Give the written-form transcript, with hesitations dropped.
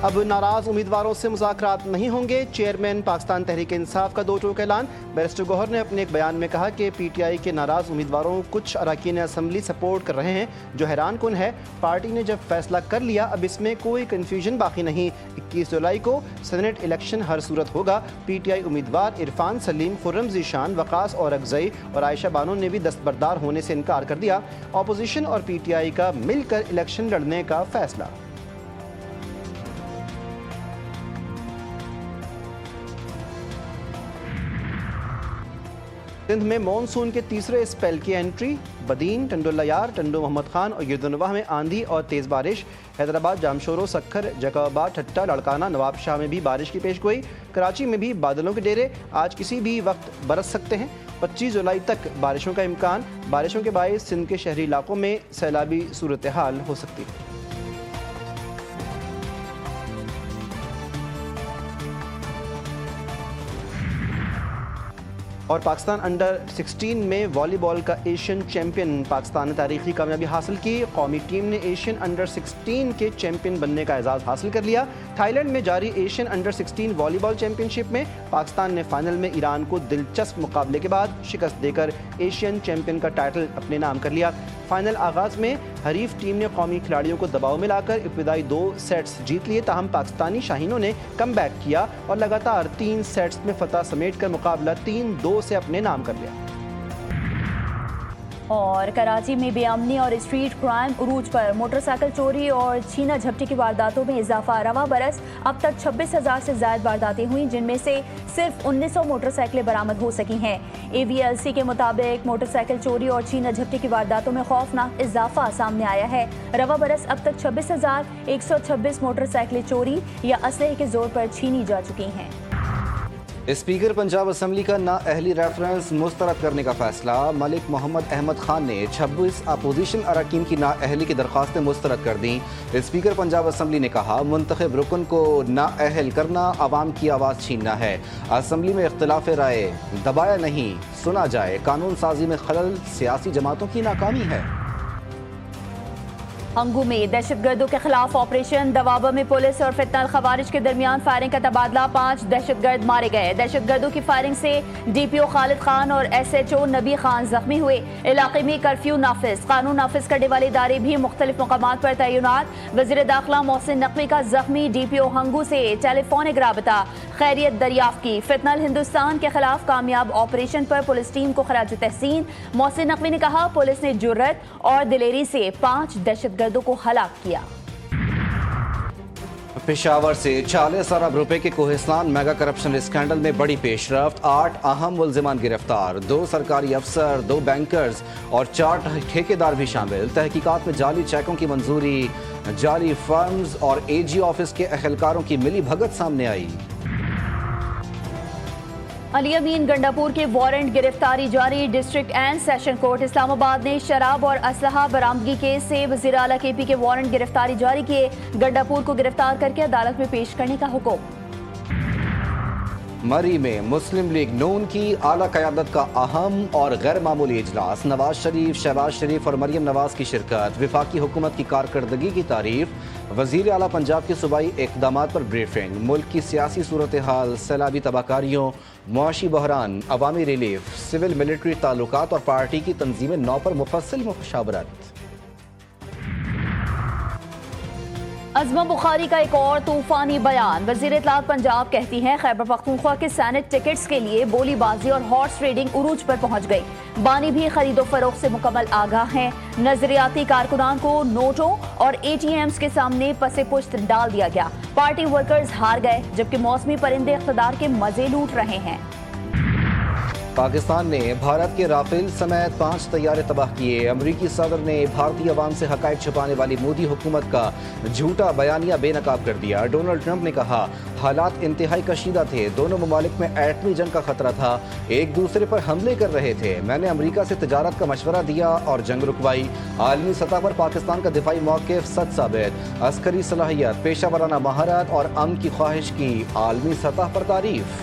اب ناراض امیدواروں سے مذاکرات نہیں ہوں گے، چیئرمین پاکستان تحریک انصاف کا 2 ٹوک اعلان۔ بیرسٹر گوہر نے اپنے ایک بیان میں کہا کہ پی ٹی آئی کے ناراض امیدواروں کچھ اراکین اسمبلی سپورٹ کر رہے ہیں، جو حیران کن ہے۔ پارٹی نے جب فیصلہ کر لیا اب اس میں کوئی کنفیوژن باقی نہیں۔ 21 جولائی کو سینٹ الیکشن ہر صورت ہوگا۔ پی ٹی آئی امیدوار عرفان سلیم، خرم ذیشان، وقاص اورکزئی اور عائشہ بانو نے بھی دستبردار ہونے سے انکار کر دیا۔ اپوزیشن اور پی ٹی آئی کا مل کر الیکشن لڑنے کا فیصلہ۔ سندھ میں مانسون کے تیسرے اسپیل کی انٹری، بدین، ٹنڈو لیار، ٹنڈو محمد خان اور گردنواہ میں آندھی اور تیز بارش۔ حیدرآباد، جامشورو، سکھر، جیکب آباد، ٹھٹہ، لڑکانہ، نواب شاہ میں بھی بارش کی پیش گوئی۔ کراچی میں بھی بادلوں کے ڈیرے، آج کسی بھی وقت برس سکتے ہیں۔ 25 جولائی تک بارشوں کا امکان۔ بارشوں کے باعث سندھ کے شہری علاقوں میں سیلابی صورتحال ہو سکتی ہے۔ اور پاکستان انڈر 16 میں والی بال کا ایشین چیمپئن پاکستان نے تاریخی کامیابی حاصل کی۔ قومی ٹیم نے ایشین انڈر 16 کے چیمپئن بننے کا اعزاز حاصل کر لیا۔ تھائی لینڈ میں جاری ایشین انڈر 16 والی بال چیمپئن شپ میں پاکستان نے فائنل میں ایران کو دلچسپ مقابلے کے بعد شکست دے کر ایشین چیمپئن کا ٹائٹل اپنے نام کر لیا۔ فائنل آغاز میں حریف ٹیم نے قومی کھلاڑیوں کو دباؤ میں لا کر ابتدائی 2 سیٹس جیت لیے، تاہم پاکستانی شاہینوں نے کم بیک کیا اور لگاتار 3 سیٹس میں فتح سمیٹ کر مقابلہ 3-2 سے اپنے نام کر لیا۔ اور کراچی میں بے امنی اور اسٹریٹ کرائم عروج پر، موٹر سائیکل چوری اور چھینا جھپٹی کی وارداتوں میں اضافہ۔ رواں برس اب تک 26,000 سے زائد وارداتیں ہوئیں، جن میں سے صرف 1900 موٹر سائیکلیں برآمد ہو سکی ہیں۔ AVLC کے مطابق موٹر سائیکل چوری اور چھینا جھپٹی کی وارداتوں میں خوفناک اضافہ سامنے آیا ہے۔ رواں برس اب تک 26,126 موٹر سائیکلیں چوری یا اسلحے کے زور پر چھینی جا چکی ہیں۔ اسپیکر پنجاب اسمبلی کا نااہلی ریفرنس مسترد کرنے کا فیصلہ۔ ملک محمد احمد خان نے 26 اپوزیشن اراکین کی نااہلی کی درخواستیں مسترد کر دیں۔ اسپیکر پنجاب اسمبلی نے کہا منتخب رکن کو نااہل کرنا عوام کی آواز چھیننا ہے۔ اسمبلی میں اختلاف رائے دبایا نہیں، سنا جائے۔ قانون سازی میں خلل سیاسی جماعتوں کی ناکامی ہے۔ ہنگو میں دہشت گردوں کے خلاف آپریشن، دوابہ میں پولیس اور فتنہ الخوارج کے درمیان فائرنگ کا تبادلہ، 5 دہشت گرد مارے گئے۔ دہشت گردوں کی فائرنگ سے DPO خالد خان اور SHO نبی خان زخمی ہوئے۔ علاقے میں کرفیو نافذ، قانون نافذ کرنے والے ادارے بھی مختلف مقامات پر تعینات۔ وزیر داخلہ محسن نقوی کا زخمی DPO ہنگو سے ٹیلی فونک رابطہ، خیریت دریافت کی۔ فتنہ ہندوستان کے خلاف کامیاب آپریشن پر پولیس ٹیم کو خراج تحسین۔ محسن نقوی نے کہا پولیس نے جرأت اور دلیری سے 5 دہشت گردوں کو ہلاک کیا۔ پشاور سے 40 ارب روپے کے کوہستان میگا کرپشن اسکینڈل میں بڑی پیش رفت، 8 اہم ملزمان گرفتار، 2 سرکاری افسر، 2 بینکرز اور 4 ٹھیکیدار بھی شامل۔ تحقیقات میں جعلی چیکوں کی منظوری، جعلی فرمز اور AG آفس کے اہلکاروں کی ملی بھگت سامنے آئی۔ علی امین گنڈاپور کے وارنٹ گرفتاری جاری، ڈسٹرکٹ اینڈ سیشن کورٹ اسلام آباد نے شراب اور اسلحہ برآمدگی کیس سے وزیر اعلیٰ KP کے وارنٹ گرفتاری جاری کیے، گنڈاپور کو گرفتار کر کے عدالت میں پیش کرنے کا حکم۔ مری میں مسلم لیگ نون کی اعلیٰ قیادت کا اہم اور غیر معمولی اجلاس، نواز شریف، شہباز شریف اور مریم نواز کی شرکت، وفاقی حکومت کی کارکردگی کی تعریف، وزیر اعلیٰ پنجاب کے صوبائی اقدامات پر بریفنگ، ملک کی سیاسی صورتحال، سیلابی تباہ کاریوں، معاشی بحران، عوامی ریلیف، سول ملٹری تعلقات اور پارٹی کی تنظیم نو پر مفصل مشاورت۔ عظمہ بخاری کا ایک اور طوفانی بیان، وزیر اطلاعات پنجاب کہتی ہیں خیبر پختونخوا کے سینٹ ٹکٹس کے لیے بولی بازی اور ہارس ٹریڈنگ عروج پر پہنچ گئی، بانی بھی خرید و فروخت سے مکمل آگاہ ہیں۔ نظریاتی کارکنان کو نوٹوں اور ATMs کے سامنے پس پشت ڈال دیا گیا، پارٹی ورکرز ہار گئے جبکہ موسمی پرندے اقتدار کے مزے لوٹ رہے ہیں۔ پاکستان نے بھارت کے رافیل سمیت 5 طیارے تباہ کیے، امریکی صدر نے بھارتی عوام سے حقائق چھپانے والی مودی حکومت کا جھوٹا بیانیہ بے نقاب کر دیا۔ ڈونلڈ ٹرمپ نے کہا حالات انتہائی کشیدہ تھے، دونوں ممالک میں ایٹمی جنگ کا خطرہ تھا، ایک دوسرے پر حملے کر رہے تھے، میں نے امریکہ سے تجارت کا مشورہ دیا اور جنگ رکوائی۔ عالمی سطح پر پاکستان کا دفاعی موقف سچ ثابت، عسکری صلاحیت، پیشہ ورانہ مہارت اور امن کی خواہش کی عالمی سطح پر تعریف۔